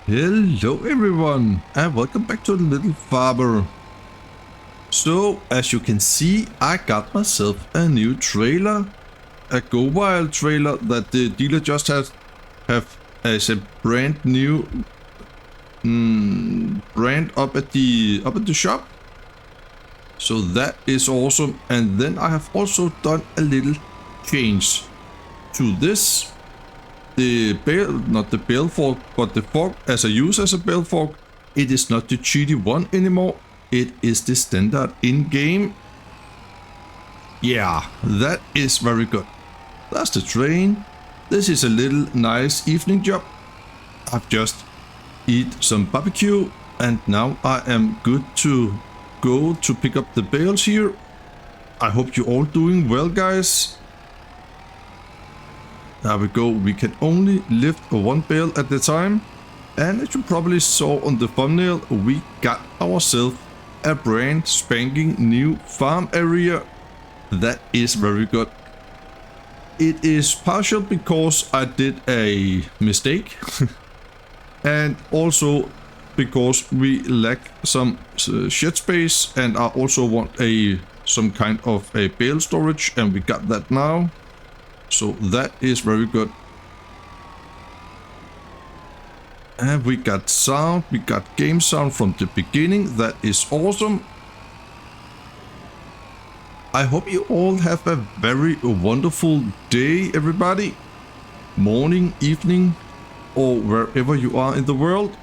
Hello everyone and welcome back to the Little Farmer. So as you can see, I got myself a new trailer, a Go Wild trailer that the dealer just have as a brand new brand up at the shop. So that is awesome. And then I have also done a little change to this. The bale, not the bale fork, but the fork as I use as a bale fork, it is not the GD1 anymore. It is the standard in-game. Yeah, that is very good. That's the train. This is a little nice evening job. I've just eat some barbecue and now I am good to go to pick up the bales here. I hope you're all doing well, guys. There we go, we can only lift one bale at a time. And as you probably saw on the thumbnail, we got ourselves a brand spanking new farm area. That is very good. It is partial because I did a mistake. And also because we lack some shed space and I also want some kind of a bale storage, and we got that now. So that is very good. And we got sound, we got game sound from the beginning. That is awesome. I hope you all have a very wonderful day, everybody. Morning, evening, or wherever you are in the world.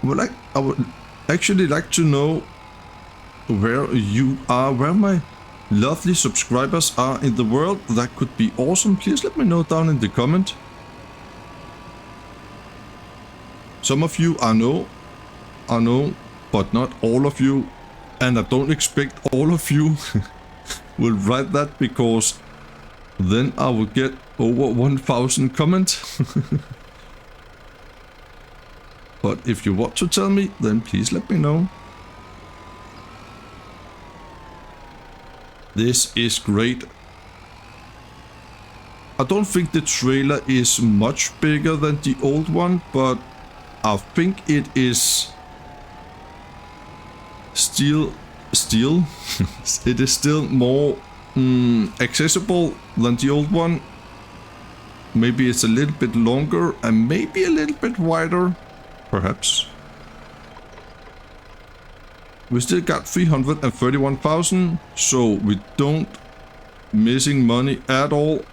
I would actually like to know where you are, where my lovely subscribers are in the world. That could be awesome. Please let me know down in the comment. Some of you I know, but not all of you, and I don't expect all of you will write that, because then I will get over 1,000 comments. But if you want to tell me, then please let me know. This is great. I don't think the trailer is much bigger than the old one, but I think it is still it is still more accessible than the old one. Maybe it's a little bit longer and maybe a little bit wider, perhaps. We still got 331,000, so we don't missing money at all.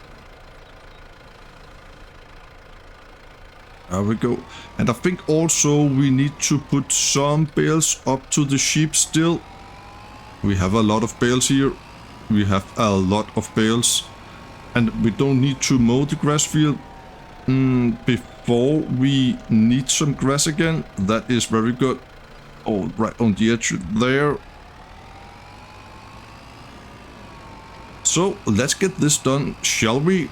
There we go. And I think also we need to put some bales up to the sheep still. We have a lot of bales here. We have a lot of bales. And we don't need to mow the grass field before we need some grass again. That is very good. Oh, right on the edge there. So let's get this done, shall we?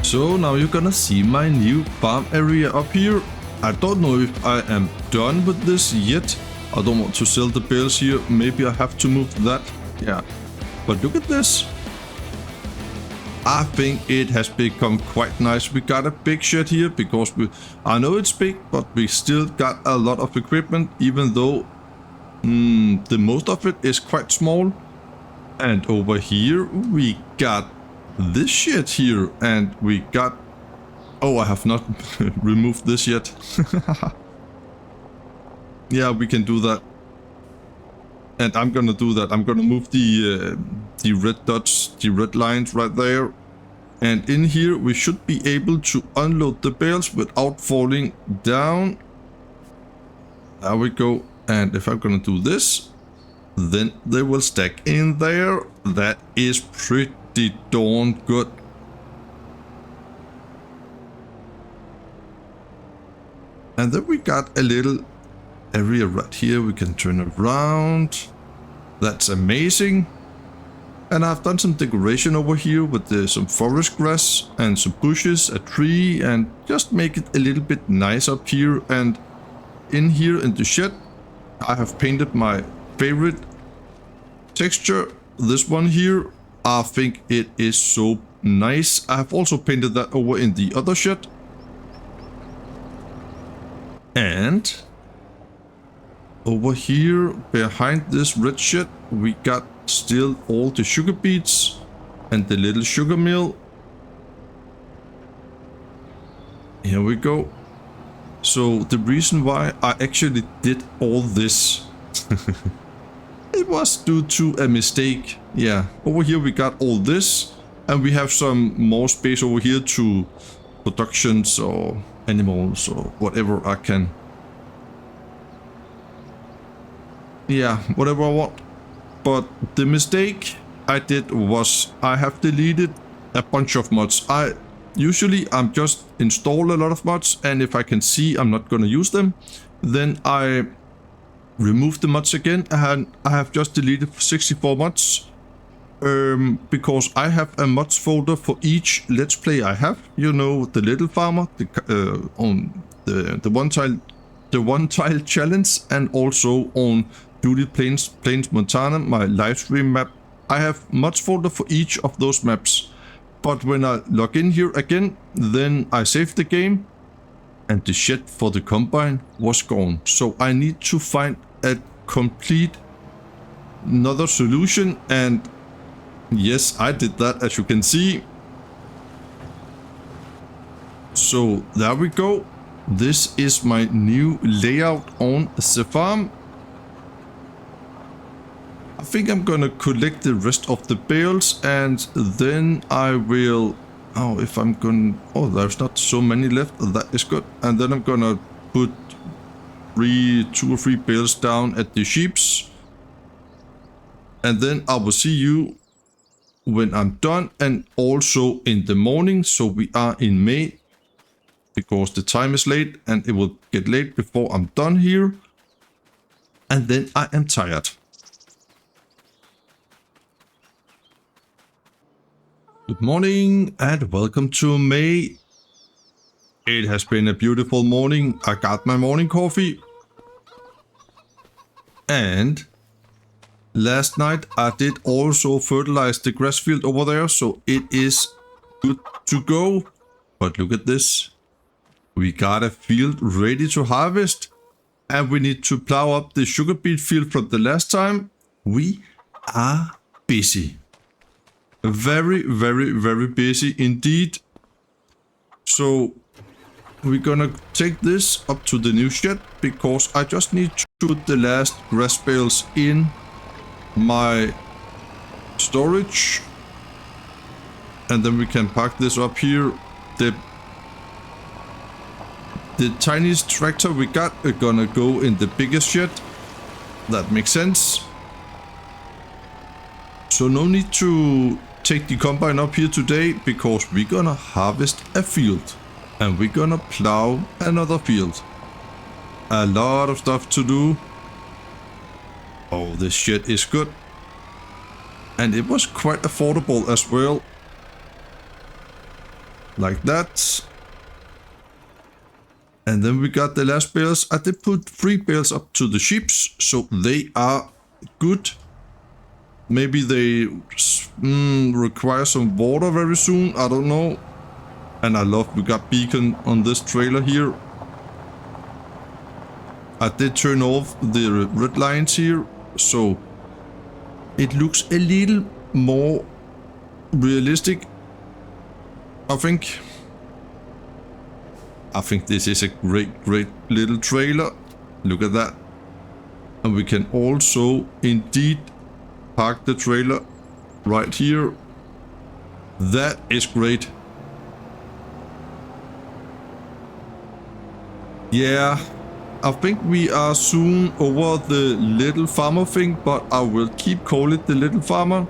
So now you're gonna see my new farm area up here. I don't know if I am done with this yet. I don't want to sell the bales here. Maybe I have to move that. Yeah. But look at this. I think it has become quite nice. We got a big shed here because I know it's big, but we still got a lot of equipment, even though the most of it is quite small. And over here we got this shit here, and we got... Oh, I have not removed this yet. Yeah, we can do that. And I'm gonna do that. I'm gonna move the red dots, the red lines right there. And in here we should be able to unload the bales without falling down. There we go. And if I'm gonna do this, then they will stack in there. That is pretty darn good. And then we got a little area right here. We can turn around. That's amazing. And I've done some decoration over here with some forest grass and some bushes, a tree, and just make it a little bit nice up here. And in here in the shed, I have painted my favorite texture, this one here. I think it is so nice. I have also painted that over in the other shed. And over here behind this red shed, we got still all the sugar beets and the little sugar mill. Here we go. So the reason why I actually did all this it was due to a mistake. Yeah, over here we got all this, and we have some more space over here to productions or animals or whatever I can. Yeah, whatever I want. But the mistake I did was I have deleted a bunch of mods. I'm just install a lot of mods, and if I can see I'm not gonna use them, then I remove the mods again. I have just deleted 64 mods because I have a mods folder for each let's play I have. You know, the little farmer, on the one tile challenge, and also on Duty Plains Montana, my live stream map. I have mods folder for each of those maps. But when I log in here again, then I save the game, and the shed for the combine was gone. So I need to find a complete another solution, and yes, I did that, as you can see. So there we go. This is my new layout on the farm. I think I'm gonna collect the rest of the bales, and then I will... Oh, if I'm gonna... Oh, there's not so many left. That is good. And then I'm gonna put 2 or 3 bales down at the sheeps. And then I will see you when I'm done, and also in the morning. So we are in May, because the time is late, and it will get late before I'm done here. And then I am tired. Good morning and welcome to May. It has been a beautiful morning. I got my morning coffee. And last night I did also fertilize the grass field over there, so it is good to go. But look at this. We got a field ready to harvest, and we need to plow up the sugar beet field from the last time. We are busy. Very, very, very busy indeed. So we're gonna take this up to the new shed, because I just need to put the last grass bales in my storage, and then we can park this up here. The tiniest tractor we got are gonna go in the biggest shed. That makes sense. So no need to take the combine up here today, because we're gonna harvest a field, and we're gonna plow another field. A lot of stuff to do. Oh, this shit is good. And it was quite affordable as well. like that. And then we got the last bales. I did put 3 bales up to the sheeps, so they are good. Maybe they require some water very soon, I don't know. And I love we got beacon on this trailer here. I did turn off the red lines here, so it looks a little more realistic, I think. I think this is a great little trailer. Look at that. And we can also indeed park the trailer right here. That is great. Yeah, I think we are soon over the little farmer thing, but I will keep calling it the little farmer.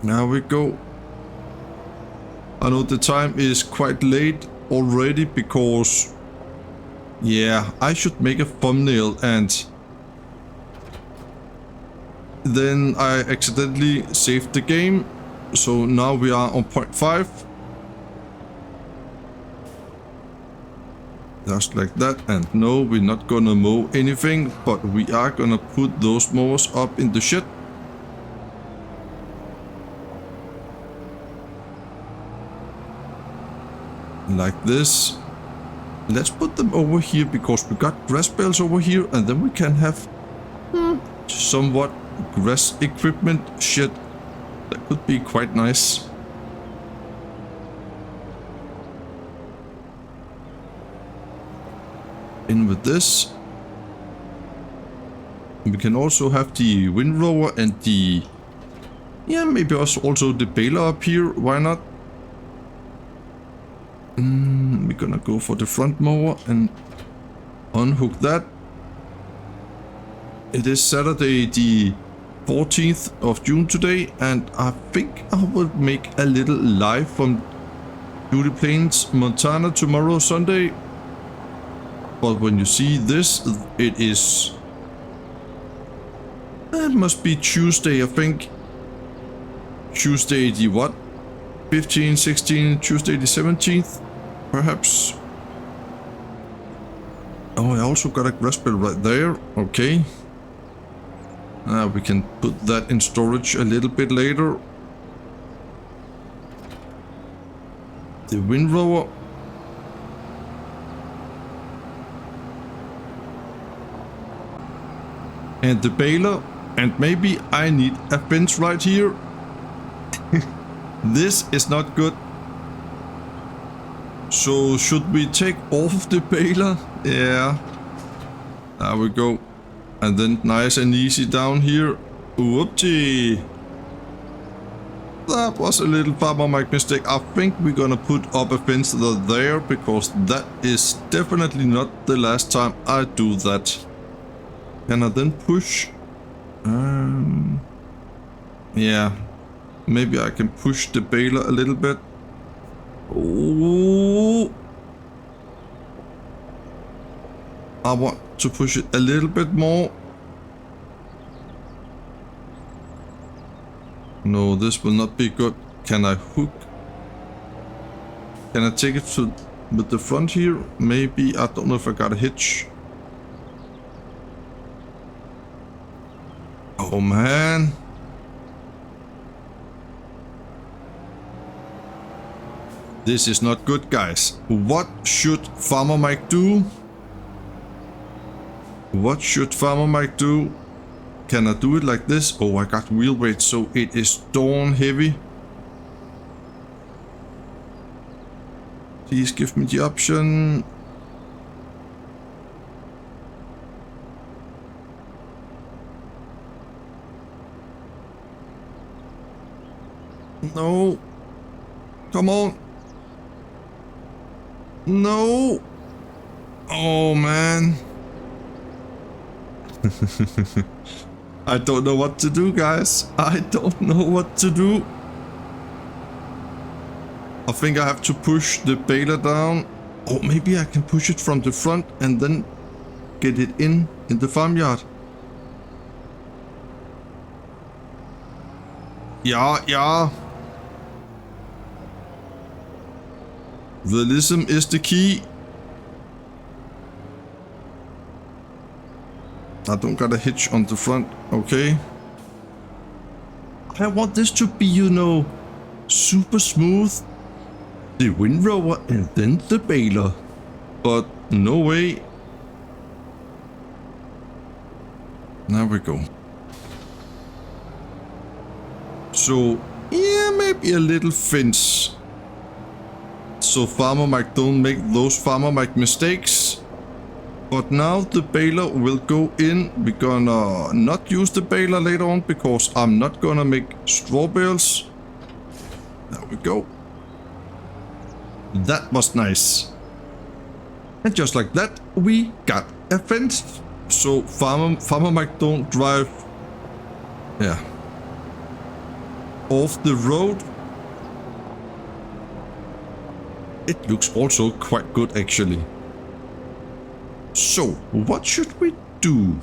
Now we go. I know the time is quite late already because, yeah, I should make a thumbnail and then I accidentally saved the game. So now we are on 0.5. Just like that. And no, we're not gonna mow anything, but we are gonna put those mowers up in the shed. Like this. Let's put them over here because we got grass bales over here, and then we can have somewhat grass equipment shed. That could be quite nice. In with this. We can also have the windrower and the, yeah, maybe also the baler up here. Why not? We're gonna go for the front mower and unhook that. It is Saturday the 14th of June today, and I think I will make a little live from Duty Plains, Montana tomorrow, Sunday. But when you see this, it is... It must be Tuesday, I think. Tuesday the what? 15, 16, Tuesday the 17th, perhaps. Oh, I also got a grass bale right there. Okay. We can put that in storage a little bit later. The windrower. And the baler. And maybe I need a fence right here. This is not good. So should we take off the baler? Yeah. There we go. And then nice and easy down here. Whoopsie. That was a little farmer Mike mistake. I think we're gonna put up a fence there because that is definitely not the last time I do that. Can I then push? Yeah. Maybe I can push the baler a little bit. Oh. I want to push it a little bit more. No, this will not be good. Can I hook? Can I take it to with the front here? Maybe. I don't know if I got a hitch. Oh man. This is not good, guys. What should Farmer Mike do? What should Farmer Mike do? Can I do it like this? Oh, I got wheel weight, so it is dawn heavy. Please give me the option. No. Come on. No. Oh, man. I don't know what to do, guys. I don't know what to do. I think I have to push the baler down. Or maybe I can push it from the front and then get it in the farmyard. Yeah. Realism is the key. I don't got a hitch on the front. Okay. I want this to be, you know, super smooth. The windrower and then the baler. But no way. There we go. So, yeah, maybe a little fence. So Farmer Mike don't make those Farmer Mike mistakes. But now the baler will go in. We're gonna not use the baler later on because I'm not gonna make straw bales. There we go. That was nice. And just like that, we got a fence. So Farmer Mike don't drive, yeah, off the road. It looks also quite good actually. So what should we do?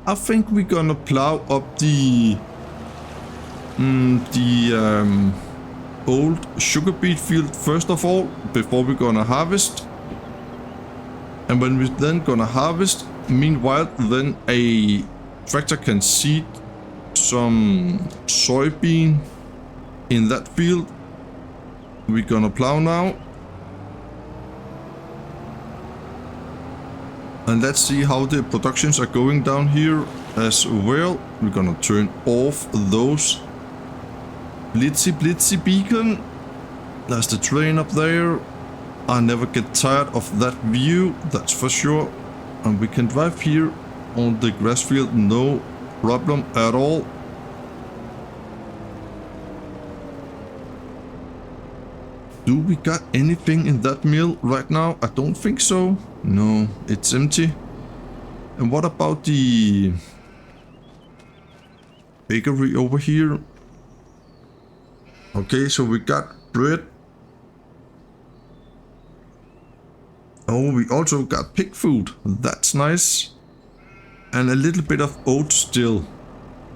I think we're gonna plow up the old sugar beet field first of all before we're gonna harvest. And when we're then gonna harvest, meanwhile then a tractor can seed some soybean in that field. We're gonna plow now. And let's see how the productions are going down here as well. We're gonna turn off those blitzy beacon. There's the train up there. I never get tired of that view, that's for sure. And we can drive here on the grass field, no problem at all. Do we got anything in that mill right now? I don't think so. No, it's empty. And what about the bakery over here? Okay, so we got bread. Oh, we also got pig food. That's nice. And a little bit of oat still.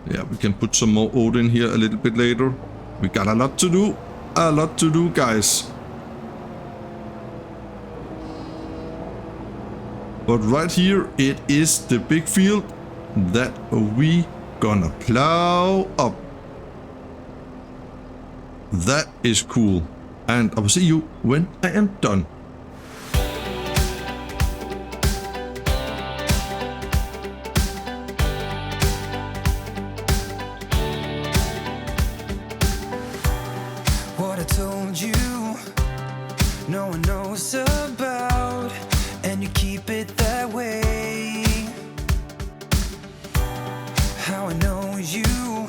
Yeah, we can put some more oat in here a little bit later. We got a lot to do. A lot to do, guys. But right here, it is the big field that we gonna plow up. That is cool. And I will see you when I am done. What I told you, no one knows about, and you keep it that way. How I know you,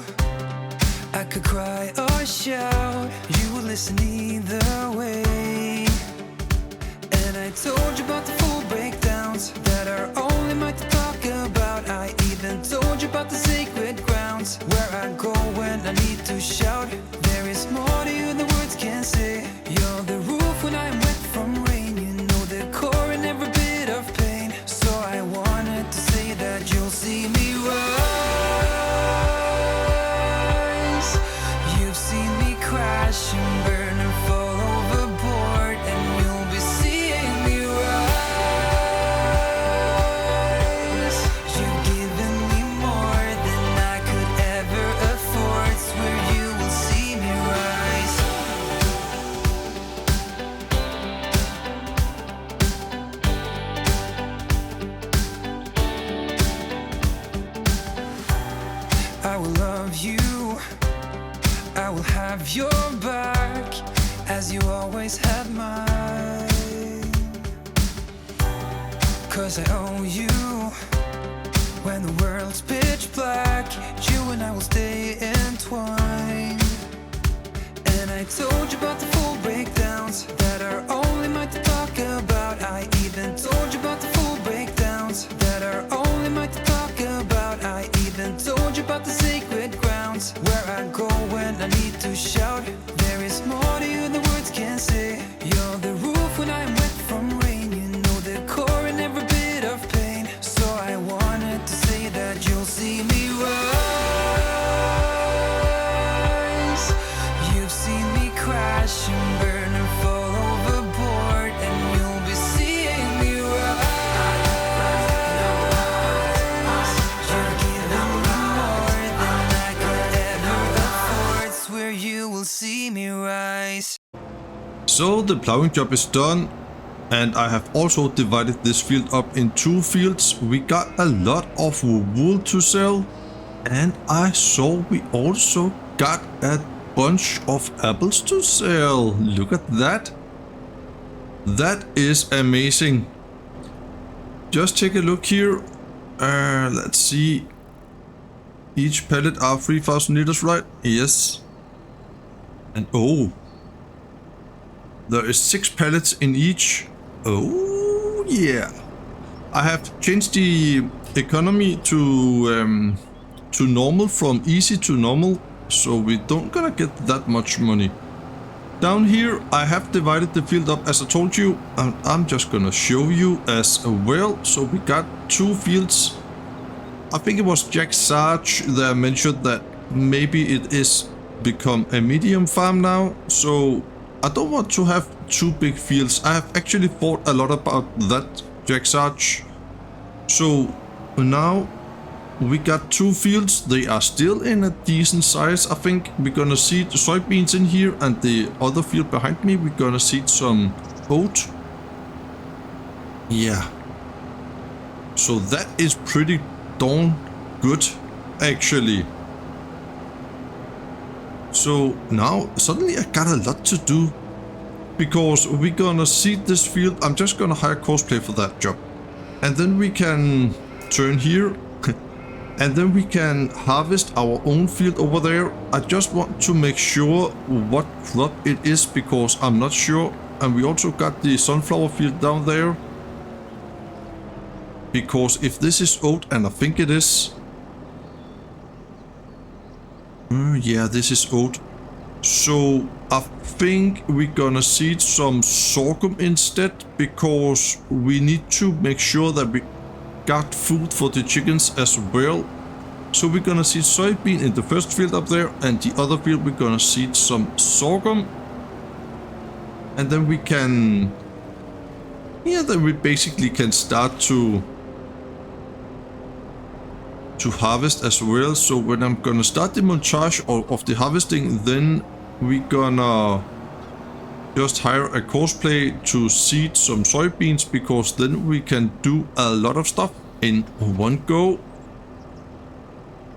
I could cry or shout, you will listen either way. And I told you about the full breakdowns that are only mine to talk about. I even told you about the sacred grounds where I go when I need to shout. There is more to you than words can say. You're the roof when I'm wet from rain. You know the core in every bit of pain. So I wanted to say that you'll see me rise. You've seen me crash and burn and fall overboard, and you'll be seeing me rise. You've given me more than I could ever afford. Swear you will see me rise. I will love you, I will have your back, as you always had mine. 'Cause I owe you, when the world's pitch black, you and I will stay entwined. And I told you about the full breakdowns that are only mine to talk about. I even told you about the full breakdowns that are only mine to talk about. I even told you about the sacred grounds where I go when I need to shout. There is more to you than words can say. You're the roof when I'm wet from rain. You know the core in every bit of pain. So I wanted to say that you'll see me rise. So the plowing job is done, and I have also divided this field up in 2 fields. We got a lot of wool to sell, and I saw we also got a bunch of apples to sell. Look at that. That is amazing. Just take a look here. Let's see. Each pallet are 3000 liters, right? Yes. And oh, there is 6 pallets in each. Oh yeah. I have changed the economy to normal, from easy to normal, so we don't gonna get that much money. Down here I have divided the field up as I told you, and I'm just gonna show you as well. So we got 2 fields. I think it was Jack Sarge that mentioned that maybe it is become a medium farm now, so I don't want to have 2 big fields. I have actually thought a lot about that, Jack Sarge. So now we got 2 fields. They are still in a decent size. I think we're gonna see the soybeans in here, and the other field behind me we're gonna see some oat. Yeah. So that is pretty darn good actually. So now suddenly I got a lot to do, because we're gonna seed this field. I'm just gonna hire cosplay for that job, and then we can turn here and then we can harvest our own field over there. I just want to make sure what crop it is, because I'm not sure. And we also got the sunflower field down there, because if this is oat, and I think it is, yeah, this is oat. So I think we're gonna seed some sorghum instead, because we need to make sure that we got food for the chickens as well. So we're gonna seed soybean in the first field up there, and the other field we're gonna seed some sorghum. And then we can, yeah, then we basically can start to harvest as well. So when I'm gonna start the montage of the harvesting, then we're gonna just hire a cosplay to seed some soybeans, because then we can do a lot of stuff in one go.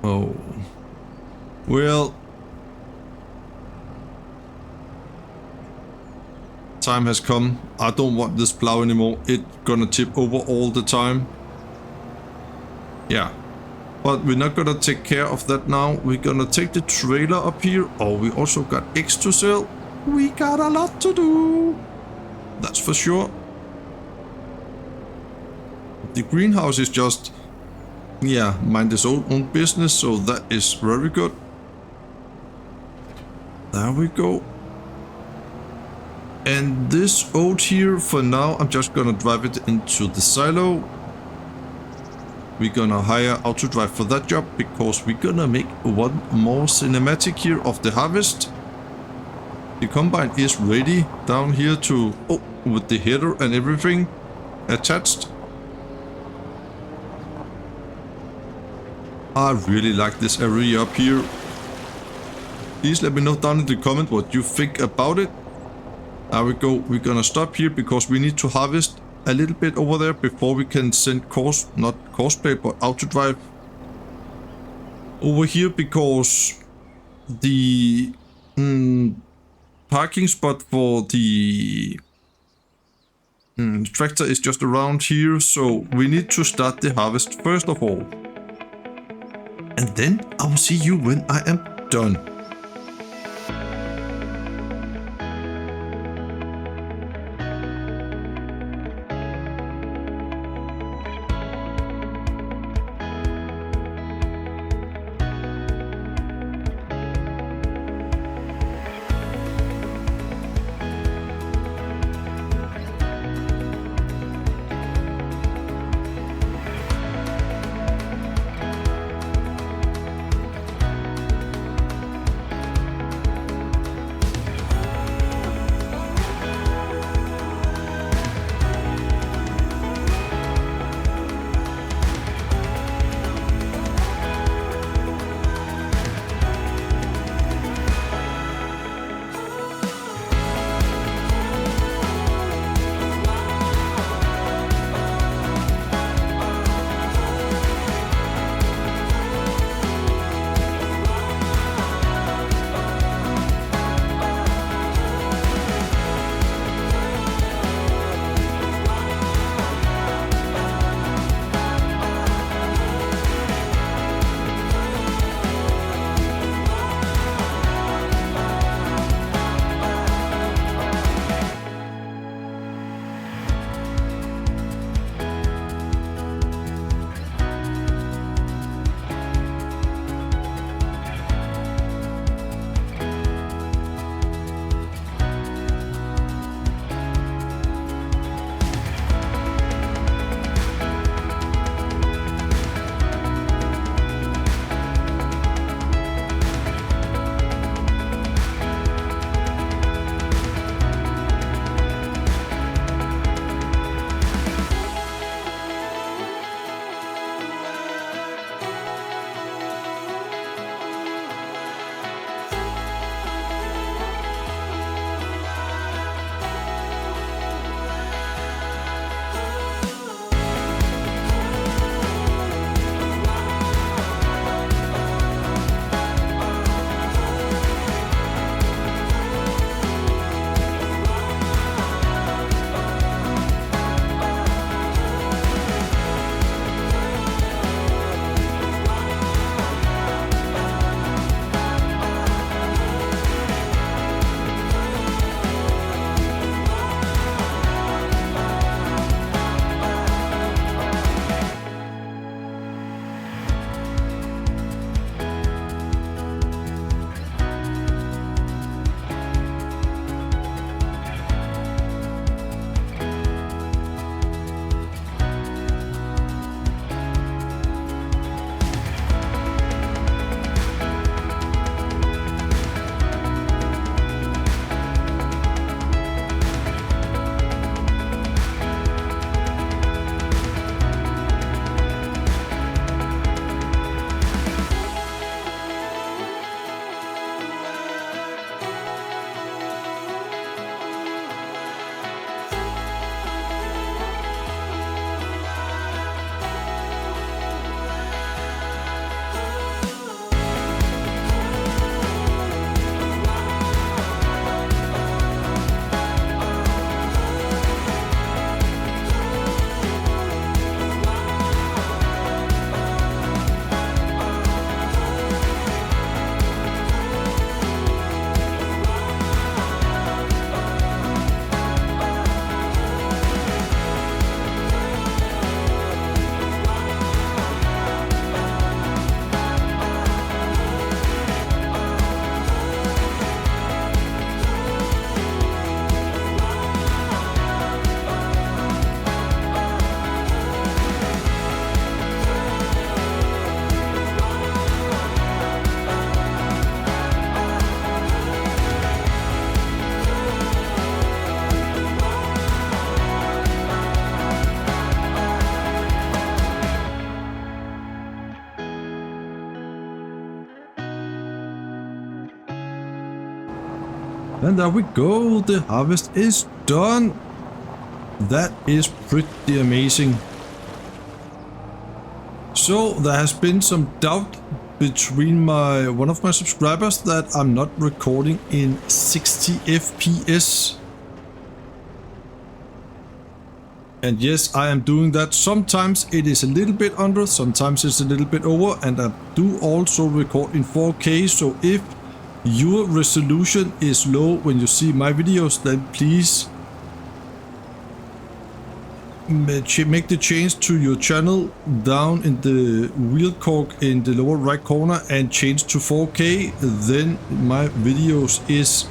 Oh, well, time has come. I don't want this plow anymore. It's gonna tip over all the time. Yeah. But we're not gonna take care of that now. We're gonna take the trailer up here. Oh, we also got eggs to sell. We got a lot to do. That's for sure. The greenhouse is just, yeah, mind its own business. So that is very good. There we go. And this oat here, for now, I'm just gonna drive it into the silo. We're gonna hire auto drive for that job, because we're gonna make one more cinematic here of the harvest. The combine is ready down here to, oh, with the header and everything attached. I really like this area up here. Please let me know down in the comment what you think about it. There we go. We're gonna stop here because we need to harvest a little bit over there before we can send not cosplay, but auto drive over here, because the parking spot for the tractor is just around here. So we need to start the harvest first of all, and then I will see you when I am done. And there we go, the harvest is done. That is pretty amazing. So there has been some doubt between one of my subscribers that I'm not recording in 60 FPS. And yes, I am doing that. Sometimes it is a little bit under, sometimes it's a little bit over, and I do also record in 4K. So if your resolution is low when you see my videos, then please make the change to your channel down in the wheel cog in the lower right corner and change to 4K. Then my videos is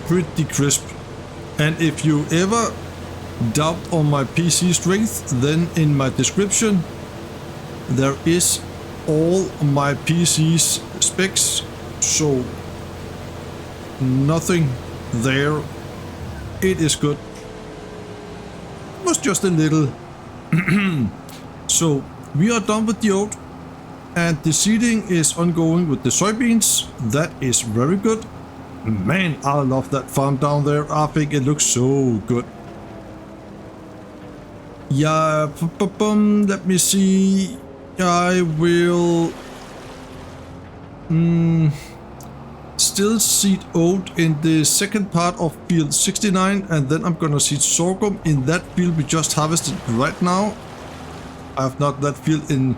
pretty crisp. And if you ever doubt on my PC strength, then in my description there is all my PC's specs, so nothing there. It is good. It was just a little. So we are done with the oat, and the seeding is ongoing with the soybeans. That is very good. Man, I love that farm down there. I think it looks so good. Yeah, let me see. I will still seed oat in the second part of field 69, and then I'm gonna seed sorghum in that field we just harvested right now. I have not that field in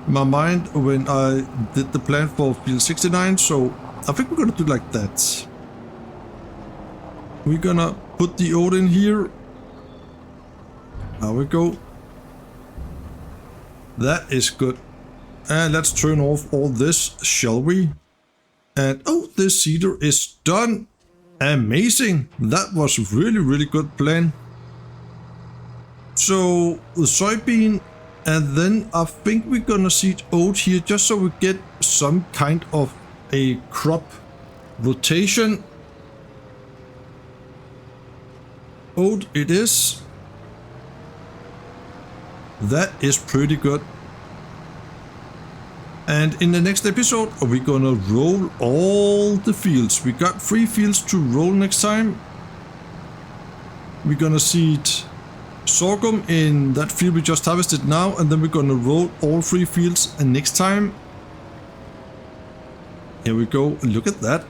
my mind when I did the plan for field 69, so I think we're gonna do like that. We're gonna put the oat in here. There we go. That is good. And let's turn off all this, shall we? And oh, this seeder is done. Amazing. That was really good plan. So the soybean, and then I think we're gonna seed oat here just so we get some kind of a crop rotation. Oat it is. That is pretty good. And in the next episode, we're gonna roll all the fields. We got 3 fields to roll next time. We're gonna seed sorghum in that field we just harvested now, and then we're gonna roll all 3 fields and next time. Here we go. Look at that.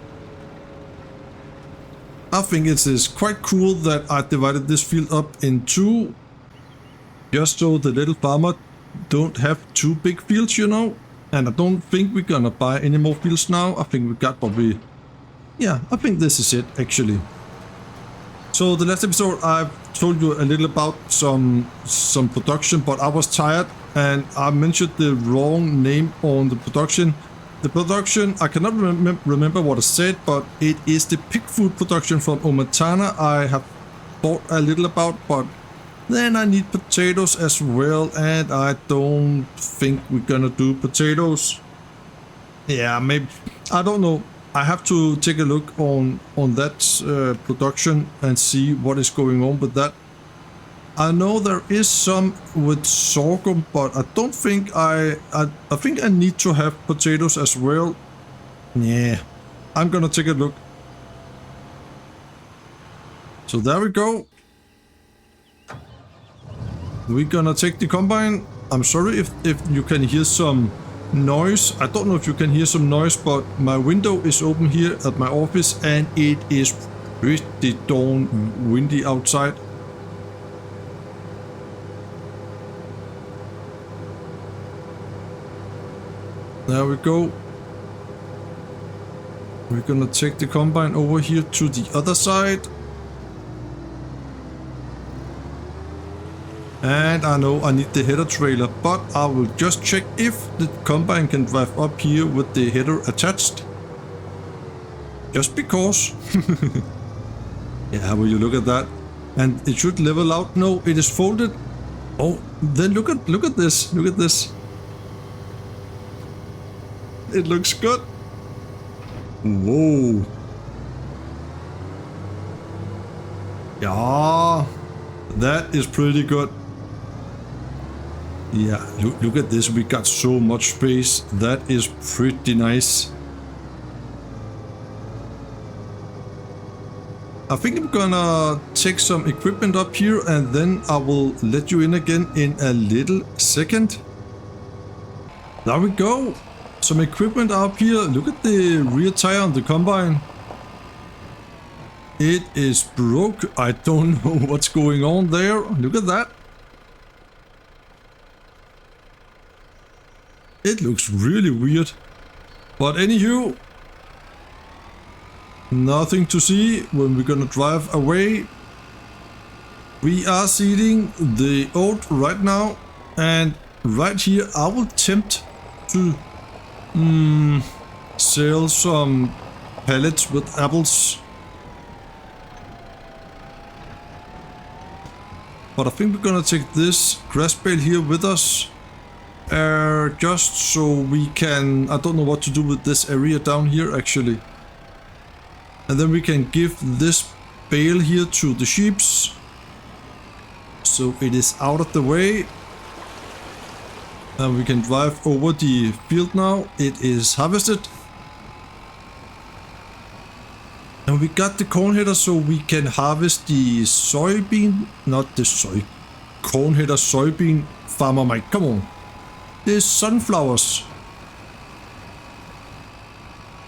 I think it is quite cool that I divided this field up in 2. Just so the little farmer don't have 2 big fields, you know. And I don't think we're gonna buy any more fields now. I think we got what we... Yeah, I think this is it, actually. So the last episode I've told you a little about some production, but I was tired and I mentioned the wrong name on the production. The production, I cannot remember what I said, but it is the pig food production from Omatana I have thought a little about, but then I need potatoes as well, and I don't think we're gonna do potatoes. Yeah, maybe. I don't know. I have to take a look on that production and see what is going on with that. I know there is some with sorghum, but I don't think I think I need to have potatoes as well. Yeah, I'm gonna take a look. So there we go. We're gonna take the combine. I'm sorry if you can hear some noise. I don't know if you can hear some noise, but my window is open here at my office and it is pretty darn windy outside. There we go. We're gonna take the combine over here to the other side. And I know I need the header trailer, but I will just check if the combine can drive up here with the header attached. Just because. Yeah, will you look at that? And it should level out. No, it is folded. Oh, then look at this. Look at this. It looks good. Whoa. Yeah, that is pretty good. Yeah, look at this. We got so much space. That is pretty nice. I think I'm gonna take some equipment up here and then I will let you in again in a little second. There we go. Some equipment up here. Look at the rear tire on the combine. It is broke. I don't know what's going on there. Look at that. It looks really weird. But anywho, nothing to see when we're gonna drive away. We are seating the oat right now, and right here I will attempt to sell some pallets with apples. But I think we're gonna take this grass bale here with us. Just so we can... I don't know what to do with this area down here actually. And then we can give this bale here to the sheeps. So it is out of the way. And we can drive over the field now. It is harvested. And we got the corn header so we can harvest the soybean. Not the corn header, soybean. Farmer Mike, come on. The sunflowers.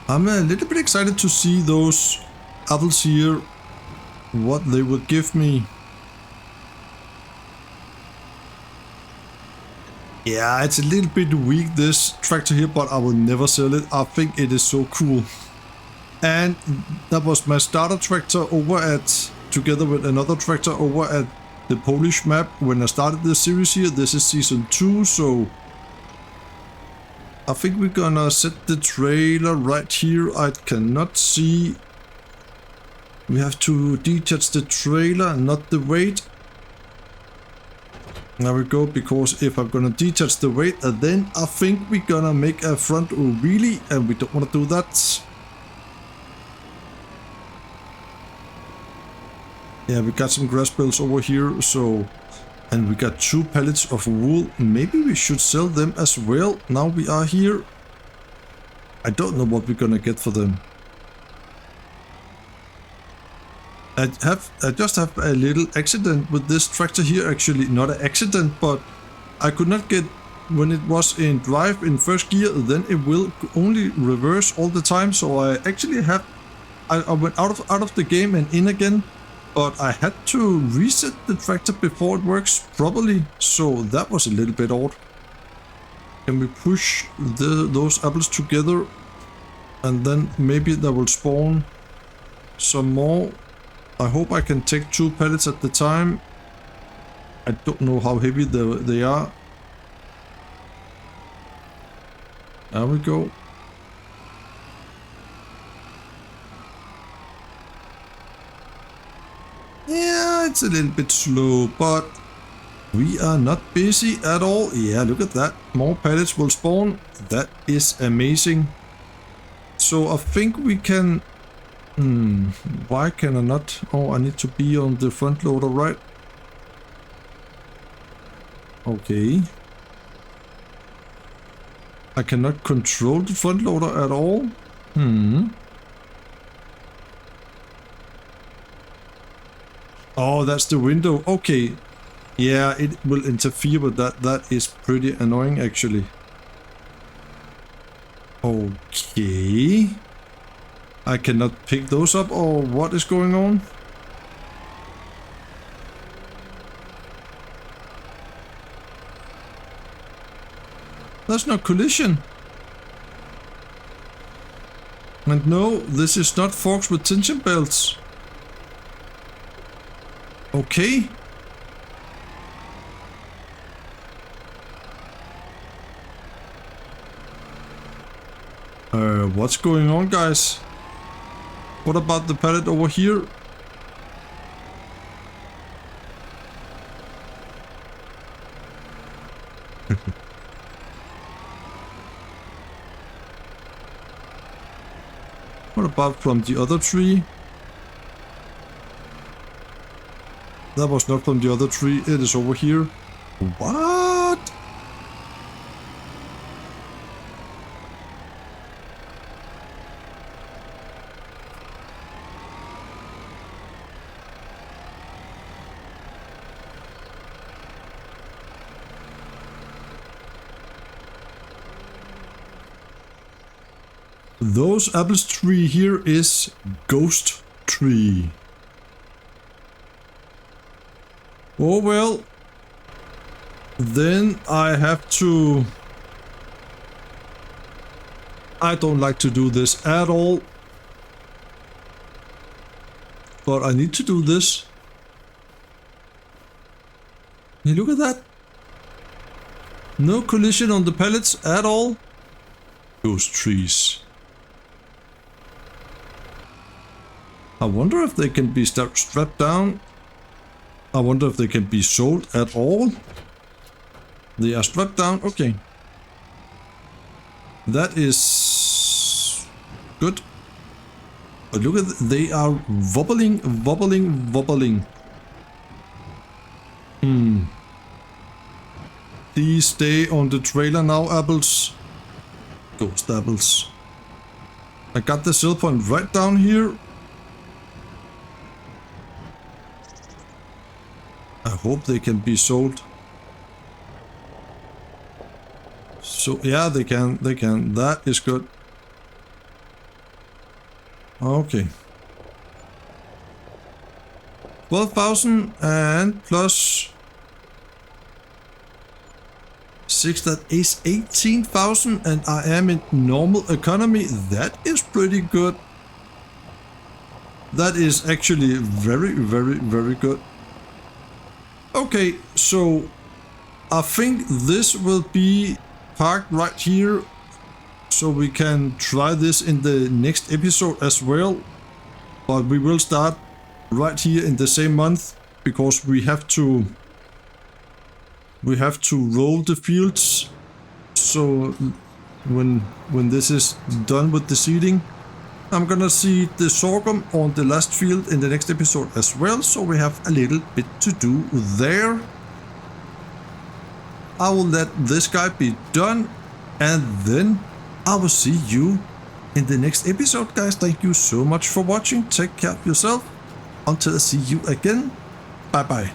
I'm a little bit excited to see those apples here. What they will give me. Yeah, it's a little bit weak, this tractor here, but I will never sell it. I think it is so cool. And that was my starter tractor over at, together with another tractor over at the Polish map when I started this series here. This is season 2, so I think we're gonna set the trailer right here. I cannot see. We have to detach the trailer, not the weight. There we go, because if I'm gonna detach the weight, then I think we're gonna make a front wheelie, and we don't want to do that. Yeah, we got some grass bales over here, so... And we got 2 pallets of wool. Maybe we should sell them as well, now we are here. I don't know what we're gonna get for them. I just have a little accident with this tractor here, actually. Not an accident, but I could not get... When it was in drive in first gear, then it will only reverse all the time. So I actually have... I went out of the game and in again. But I had to reset the tractor before it works properly. So that was a little bit odd. Can we push those apples together? And then maybe that will spawn some more. I hope I can take 2 pallets at the time. I don't know how heavy they are. There we go. Yeah, it's a little bit slow, but we are not busy at all. Yeah, look at that. More pallets will spawn. That is amazing. So I think we can... why can I not? Oh, I need to be on the front loader, right? Okay. I cannot control the front loader at all. Oh, that's the window. Okay. Yeah, it will interfere with that. That is pretty annoying, actually. Okay. I cannot pick those up, or what is going on? There's no collision. And no, this is not forks with tension belts. Okay. What's going on, guys? What about the pallet over here? What about from the other tree? That was not from the other tree, it is over here. What? those apples tree here is ghost tree. Oh well. Then I have to... I don't like to do this at all. But I need to do this. Can you look at that? No collision on the pellets at all. Those trees. I wonder if they can be strapped down. I wonder if they can be sold at all. They are strapped down. Okay. That is good. But look at they are wobbling. Please stay on the trailer now, apples. Ghost apples. I got the sell point right down here. I hope they can be sold. So yeah, they can. That is good. Okay. 12,000 and plus 6, that is 18,000, and I am in normal economy. That is pretty good. That is actually very good. Okay, so I think this will be parked right here, so we can try this in the next episode as well. But we will start right here in the same month, because we have to roll the fields. So when this is done with the seeding, I'm gonna seed the sorghum on the last field in the next episode as well, so we have a little bit to do there. I will let this guy be done, and then I will see you in the next episode, guys. Thank you so much for watching. Take care of yourself. Until I see you again. Bye bye.